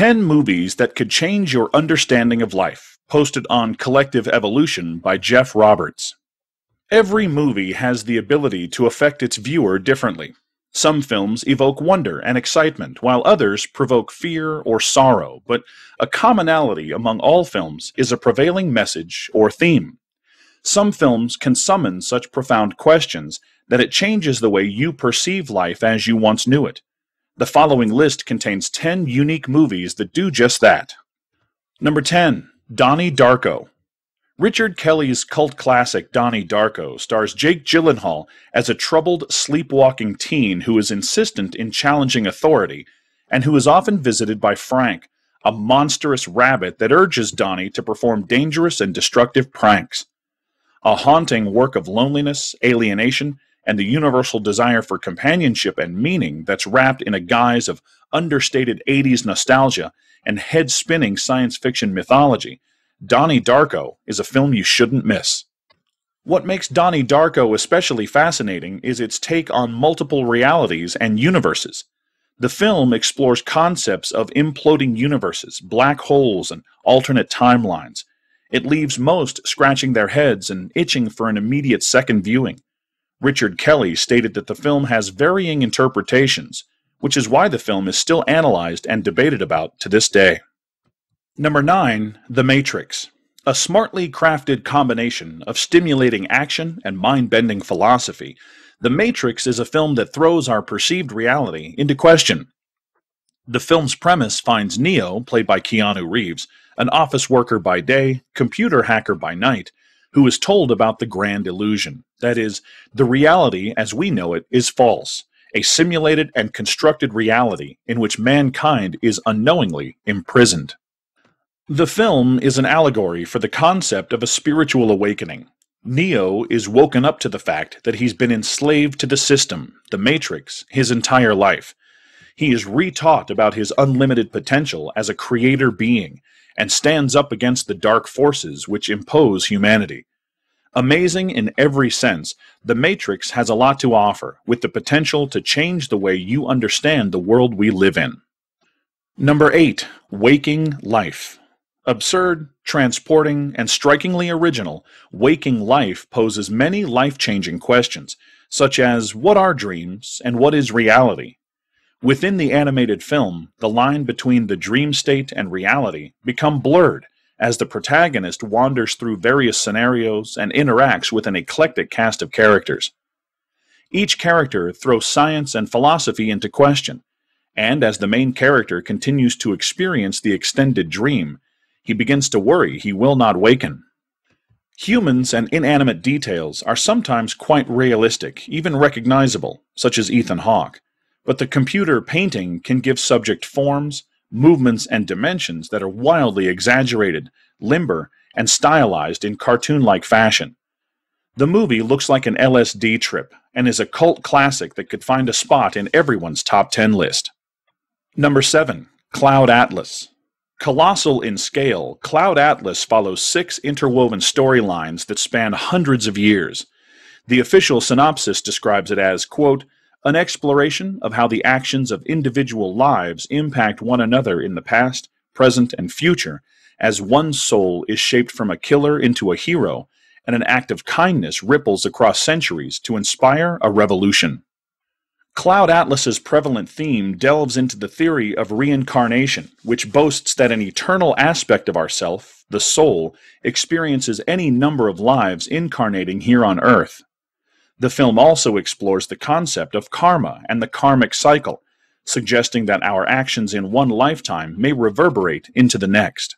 10 movies that could change your understanding of life, posted on Collective Evolution by Jeff Roberts. Every movie has the ability to affect its viewer differently. Some films evoke wonder and excitement, while others provoke fear or sorrow, but a commonality among all films is a prevailing message or theme. Some films can summon such profound questions that it changes the way you perceive life as you once knew it. The following list contains 10 unique movies that do just that. Number 10. Donnie Darko. Richard Kelly's cult classic Donnie Darko stars Jake Gyllenhaal as a troubled, sleepwalking teen who is insistent in challenging authority, and who is often visited by Frank, a monstrous rabbit that urges Donnie to perform dangerous and destructive pranks. A haunting work of loneliness, alienation, and the universal desire for companionship and meaning that's wrapped in a guise of understated 80s nostalgia and head-spinning science fiction mythology, Donnie Darko is a film you shouldn't miss. What makes Donnie Darko especially fascinating is its take on multiple realities and universes. The film explores concepts of imploding universes, black holes, and alternate timelines. It leaves most scratching their heads and itching for an immediate second viewing. Richard Kelly stated that the film has varying interpretations, which is why the film is still analyzed and debated about to this day. Number 9. The Matrix. A smartly crafted combination of stimulating action and mind-bending philosophy, The Matrix is a film that throws our perceived reality into question. The film's premise finds Neo, played by Keanu Reeves, an office worker by day, computer hacker by night, who is told about the grand illusion. That is, the reality as we know it is false, a simulated and constructed reality in which mankind is unknowingly imprisoned. The film is an allegory for the concept of a spiritual awakening. Neo is woken up to the fact that he's been enslaved to the system, the Matrix, his entire life. He is retaught about his unlimited potential as a creator being, and stands up against the dark forces which impose humanity. Amazing in every sense, The Matrix has a lot to offer, with the potential to change the way you understand the world we live in. Number 8. Waking Life. Absurd, transporting, and strikingly original, Waking Life poses many life-changing questions, such as what are dreams and what is reality? Within the animated film, the line between the dream state and reality become blurred as the protagonist wanders through various scenarios and interacts with an eclectic cast of characters. Each character throws science and philosophy into question, and as the main character continues to experience the extended dream, he begins to worry he will not waken. Humans and inanimate details are sometimes quite realistic, even recognizable, such as Ethan Hawke, but the computer painting can give subject forms, movements, and dimensions that are wildly exaggerated, limber, and stylized in cartoon-like fashion. The movie looks like an LSD trip, and is a cult classic that could find a spot in everyone's top 10 list. Number 7. Cloud Atlas. Colossal in scale, Cloud Atlas follows 6 interwoven storylines that span hundreds of years. The official synopsis describes it as, quote, an exploration of how the actions of individual lives impact one another in the past, present, and future, as one soul is shaped from a killer into a hero, and an act of kindness ripples across centuries to inspire a revolution. Cloud Atlas's prevalent theme delves into the theory of reincarnation, which boasts that an eternal aspect of ourself, the soul, experiences any number of lives incarnating here on Earth. The film also explores the concept of karma and the karmic cycle, suggesting that our actions in one lifetime may reverberate into the next.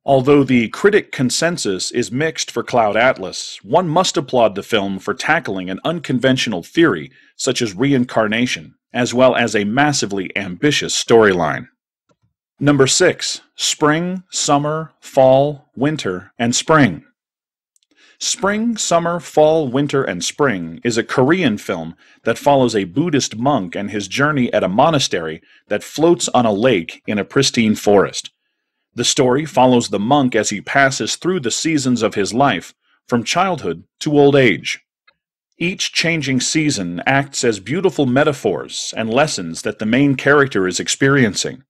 Although the critic consensus is mixed for Cloud Atlas, one must applaud the film for tackling an unconventional theory such as reincarnation, as well as a massively ambitious storyline. Number 6. Spring, Summer, Fall, Winter, and Spring. Spring, Summer, Fall, Winter, and Spring is a Korean film that follows a Buddhist monk and his journey at a monastery that floats on a lake in a pristine forest. The story follows the monk as he passes through the seasons of his life, from childhood to old age. Each changing season acts as beautiful metaphors and lessons that the main character is experiencing.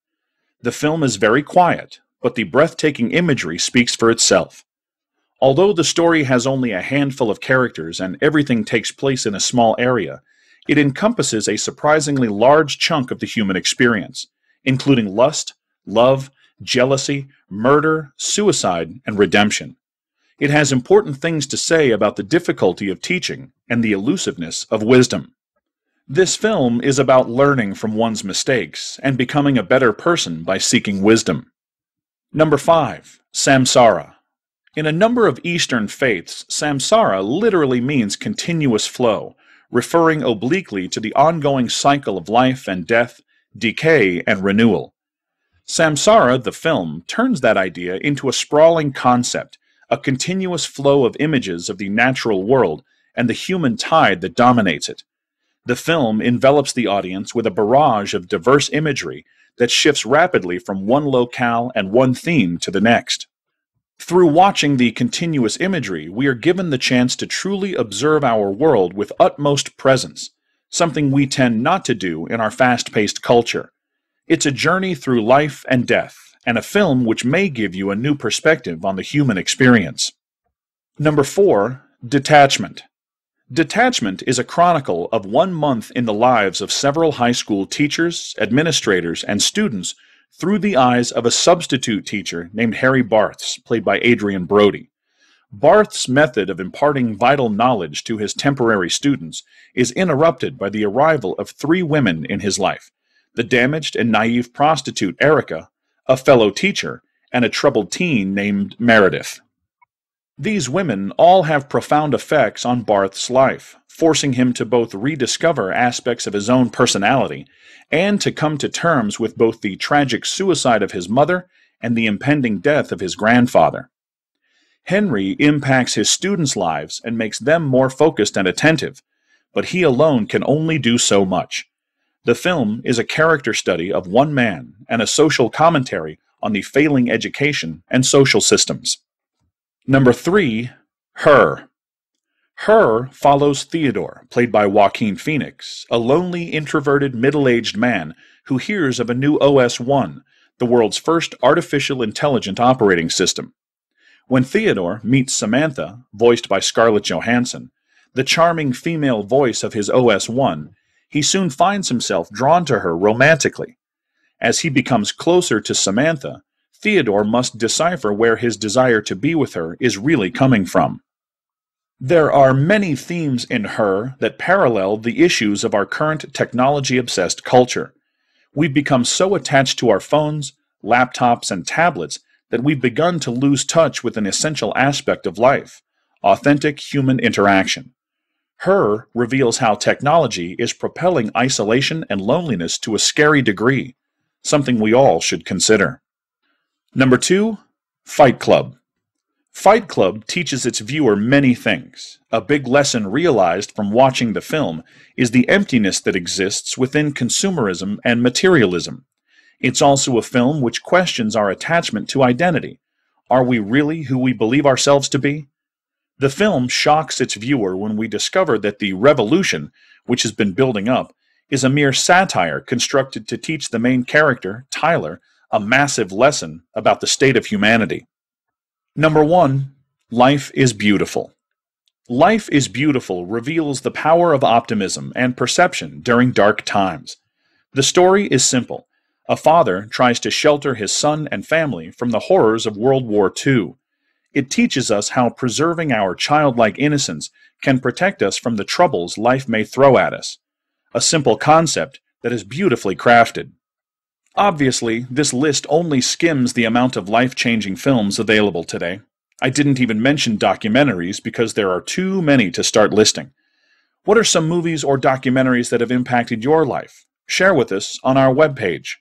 The film is very quiet, but the breathtaking imagery speaks for itself. Although the story has only a handful of characters and everything takes place in a small area, it encompasses a surprisingly large chunk of the human experience, including lust, love, jealousy, murder, suicide, and redemption. It has important things to say about the difficulty of teaching and the elusiveness of wisdom. This film is about learning from one's mistakes and becoming a better person by seeking wisdom. Number 5. Samsara. In a number of Eastern faiths, samsara literally means continuous flow, referring obliquely to the ongoing cycle of life and death, decay and renewal. Samsara, the film, turns that idea into a sprawling concept, a continuous flow of images of the natural world and the human tide that dominates it. The film envelops the audience with a barrage of diverse imagery that shifts rapidly from one locale and one theme to the next. Through watching the continuous imagery, we are given the chance to truly observe our world with utmost presence, something we tend not to do in our fast-paced culture. It's a journey through life and death, and a film which may give you a new perspective on the human experience. Number 4. Detachment. Detachment is a chronicle of 1 month in the lives of several high school teachers, administrators, and students through the eyes of a substitute teacher named Harry Barths, played by Adrian Brody. Barth's method of imparting vital knowledge to his temporary students is interrupted by the arrival of 3 women in his life: the damaged and naive prostitute Erica, a fellow teacher, and a troubled teen named Meredith. These women all have profound effects on Barth's life, forcing him to both rediscover aspects of his own personality and to come to terms with both the tragic suicide of his mother and the impending death of his grandfather. Henry impacts his students' lives and makes them more focused and attentive, but he alone can only do so much. The film is a character study of one man and a social commentary on the failing education and social systems. Number 3. Her. Her follows Theodore, played by Joaquin Phoenix, a lonely, introverted, middle-aged man who hears of a new OS-1, the world's first artificial intelligent operating system. When Theodore meets Samantha, voiced by Scarlett Johansson, the charming female voice of his OS-1, he soon finds himself drawn to her romantically. As he becomes closer to Samantha, Theodore must decipher where his desire to be with her is really coming from. There are many themes in Her that parallel the issues of our current technology-obsessed culture. We've become so attached to our phones, laptops, and tablets that we've begun to lose touch with an essential aspect of life: authentic human interaction. Her reveals how technology is propelling isolation and loneliness to a scary degree, something we all should consider. Number 2. Fight Club. Fight Club teaches its viewer many things. A big lesson realized from watching the film is the emptiness that exists within consumerism and materialism. It's also a film which questions our attachment to identity. Are we really who we believe ourselves to be? The film shocks its viewer when we discover that the revolution, which has been building up, is a mere satire constructed to teach the main character, Tyler, a massive lesson about the state of humanity. Number 1. Life is Beautiful. Life is Beautiful reveals the power of optimism and perception during dark times. The story is simple. A father tries to shelter his son and family from the horrors of World War II. It teaches us how preserving our childlike innocence can protect us from the troubles life may throw at us. A simple concept that is beautifully crafted. Obviously, this list only skims the amount of life-changing films available today. I didn't even mention documentaries because there are too many to start listing. What are some movies or documentaries that have impacted your life? Share with us on our webpage.